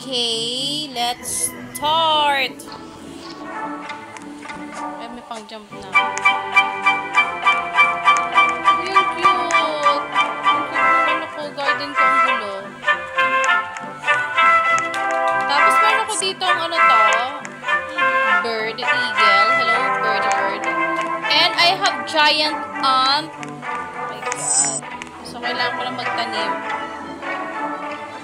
Okay, let's start. Ay, may pang jump na. Yung cute. Yung cute ng ano ko, garden ko ang gulo. Tapos meron ko dito ang ano to, bird, eagle. Hello, bird. And I have giant ant. Oh my god. So, kailangan ko lang magtanim.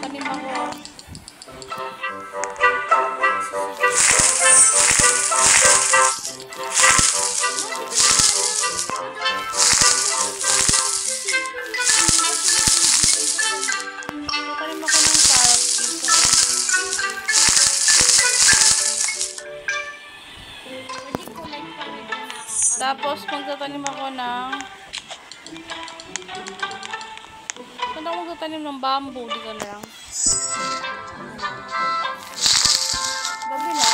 Tanim ako. Tanim ako ng carrots dito. Tapos, magtatanim ako ng saan ako magtatanim ng bamboo? Dito na lang. Gabi na.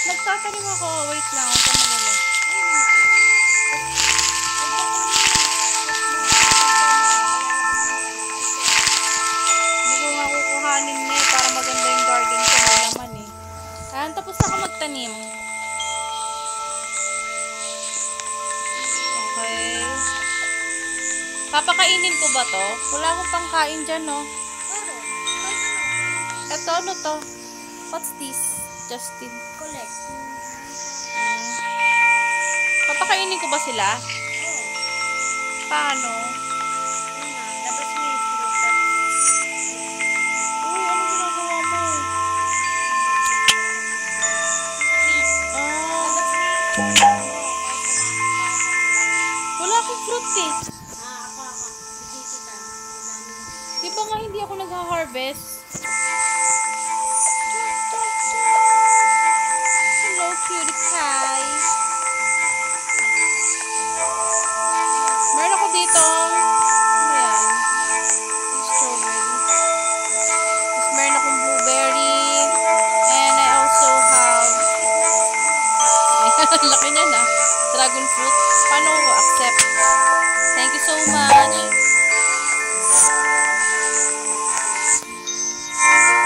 Nagtatanim ako. Wait lang. Huwag ka malala. Hindi ko nga kukuhanin na eh. Para maganda yung garden ko. May laman eh. Ayan, tapos na ako magtanim. Okay. Papakainin ko ba to? Wala akong pangkain dyan, no? Eto, ano to? What's this? Justin. Collect. Papakainin ko ba sila? Paano? Dapat may frutas. Uy, ano ginagawa mo? Wala akong fruit eh. Ako. Bigay kita. Di ba nga hindi ako nag-harvest? Hello, cutie pie. Meron ako dito. Ayan. Strawberry. Tapos meron akong blueberry. And I also have laki niya na. Dragon fruit. Paano ko accept? Thank you so much.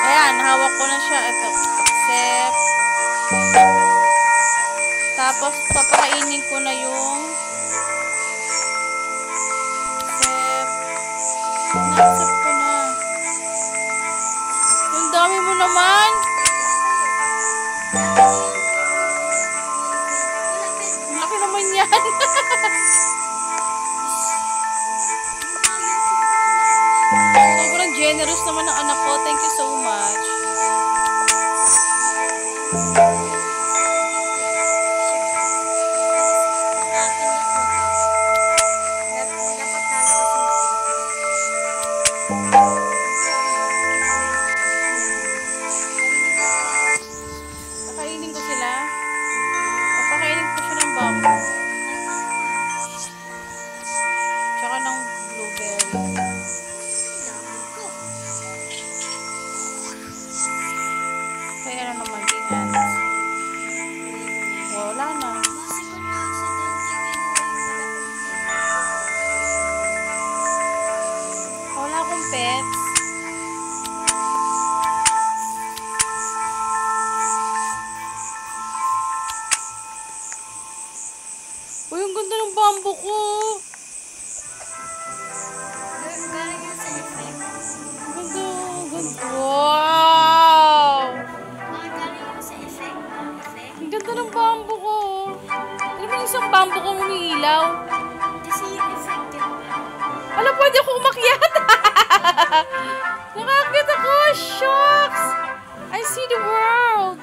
Ayan, hawak ko na siya. Ito, accept. Tapos, papakainin ko na yung accept. Na-accept ko na. Yung dami mo naman. Laki naman yan. Sobrang generous naman ng anak ko. Thank you so much. Pakainin ko sila. Papakainin ko siya ng bamboo. Tsaka ng blueberry. Kaya na naman din ants. Wala na. Wala akong pets. Uy, ang ganda ng bamboo ko. Galing yan sa effect. Ganda, ganda. Wow! Galing yan sa effect. Ang ganda ng bamboo ko. Ano ba yung isang bamboo ko umiilaw? Kasi yung effect yun. Wala, pwede ako umakyat. Nakakit ako. Shucks! I see the world.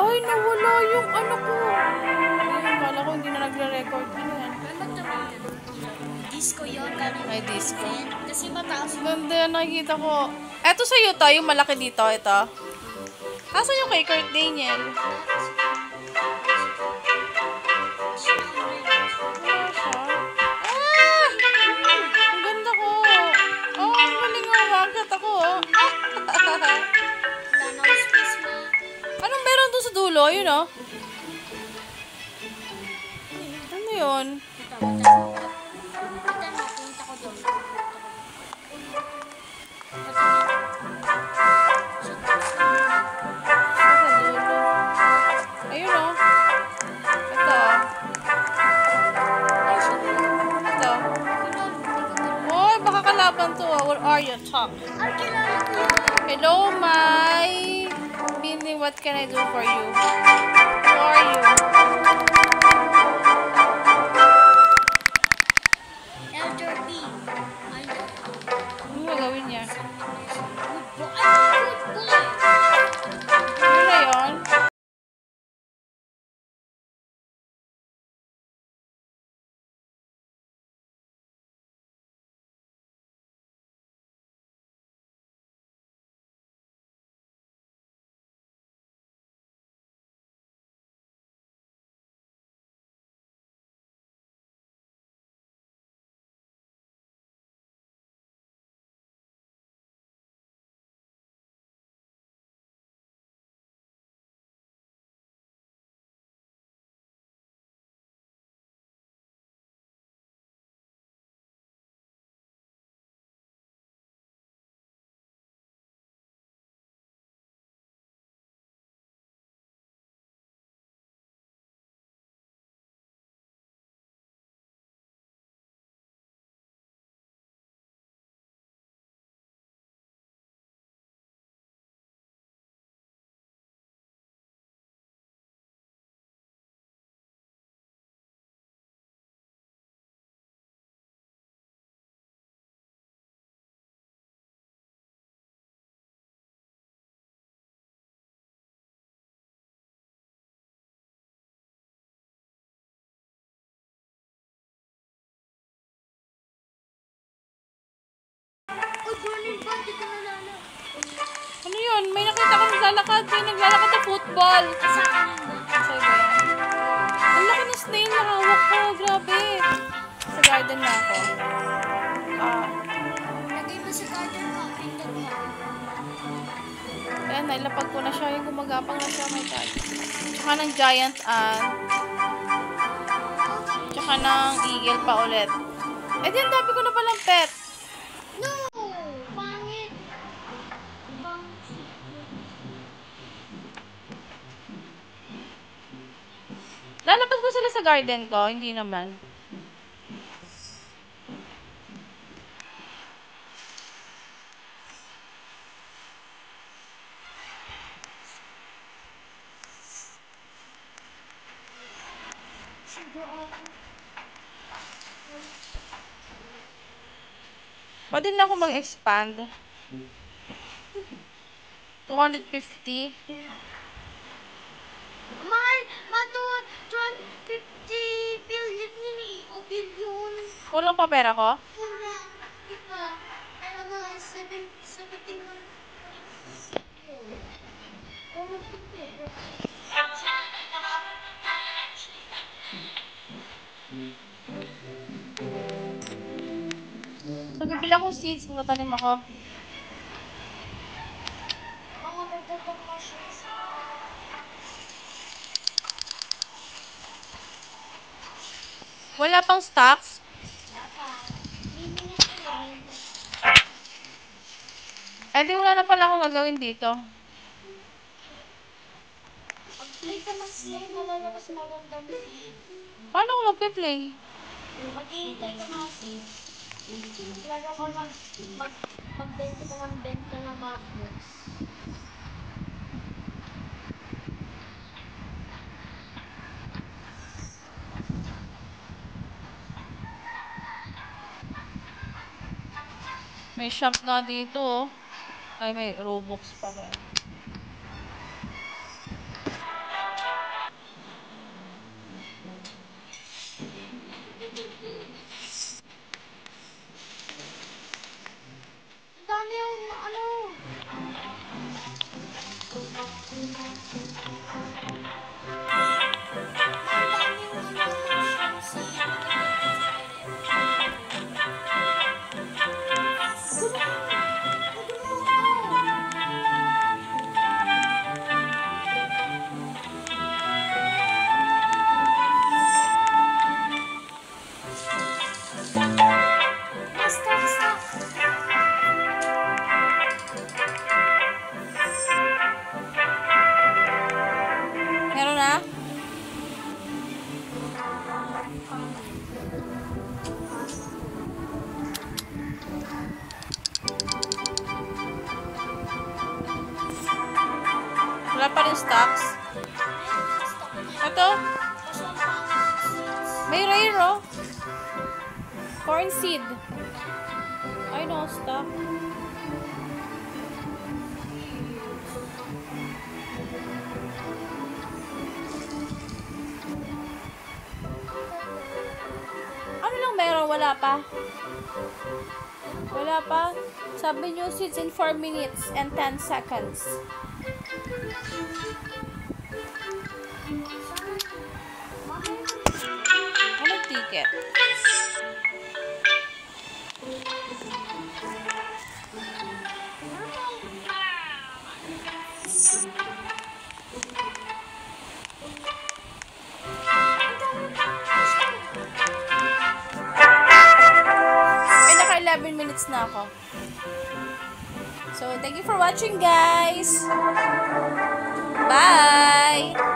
Ay, nawala yung ano ko. Ayun, kala ko hindi na nagre-record. Ano yan? Disco yun. Galing Ay, disco. kasi mataas yung Ganda yan, nakikita ko. Eto sa'yo to, yung malaki dito, ito. Asan yung kay Kurt Daniel? Wala siya. Ah! Ang ganda ko. Oh, ang galing nga. Wagat ako. wala na space mo. Anong meron doon sa dulo? Yun, oh. Ano yun? Kita natin doon. Nasa dulo. Ayun o. Ito. Ay, siya ba yun? Ito. Kilala, hindi ko kilala. Oy, baka kalaban to. Where are you, Chuck? Ay, kilala ko yun. Hello, my Bini, what can I do for you? Who are you? Elder B. Ay, Ano gagawin niya? good boy. Ay, good boy. Ano na yun? Uy, Berlin ba? Hindi ko nalala. Ano yun? May nakita ko naglalakad. May naglalakad na football. Sa akin yun ba? Sa'yo ba yan? Ang laki ng snail na hawak ko. Grabe. Sa garden na ako. Lagay mo sa garden mo. Pindot mo. Ayan, nailapag ko na siya. Yung gumagapang na siya. My God. Tsaka ng giant ant. Tsaka ng eagle pa ulit. Eh, di ang dami ko na palang pet. No! Pangit! Pangit. Lalabas ko sila sa garden ko. Hindi naman. Pwede na ako mag-expand. 250. Mahal! Matuwa! 250 billion yun eh. O billion. Kulang pa pera ko? Wala. Iba. Ano nga, 17 na. Kulang pa pera. So, bibili akong seeds. Magtatanim ako. Mga nagtatang machines. Wala pang stocks. Dapat. Bibili ko rin. Eh, di wala na pala akong gagawin dito. Mag-play ka ng slime. Malalabas magandang scene. Paano ako magpe-play? Maghihintay ka nga kasi. Laro ko magbenta ka ng benta ng MacBooks. May shop nga dito, oh. Ay, may Robux pa rin. Ang dami yung ano. Ang dami yung ano. Si Gulo mo. Gulo mo ako. Wala pa rin stocks. Ito. May rare, oh. Corn seed. Ay, no, stock. Ano lang meron? Wala pa. Wala pa. Sabi nyo, seeds in 4 minutes and 10 seconds. Anong ticket? Ay, naka 11 minutes na ako. So, thank you for watching, guys. Bye!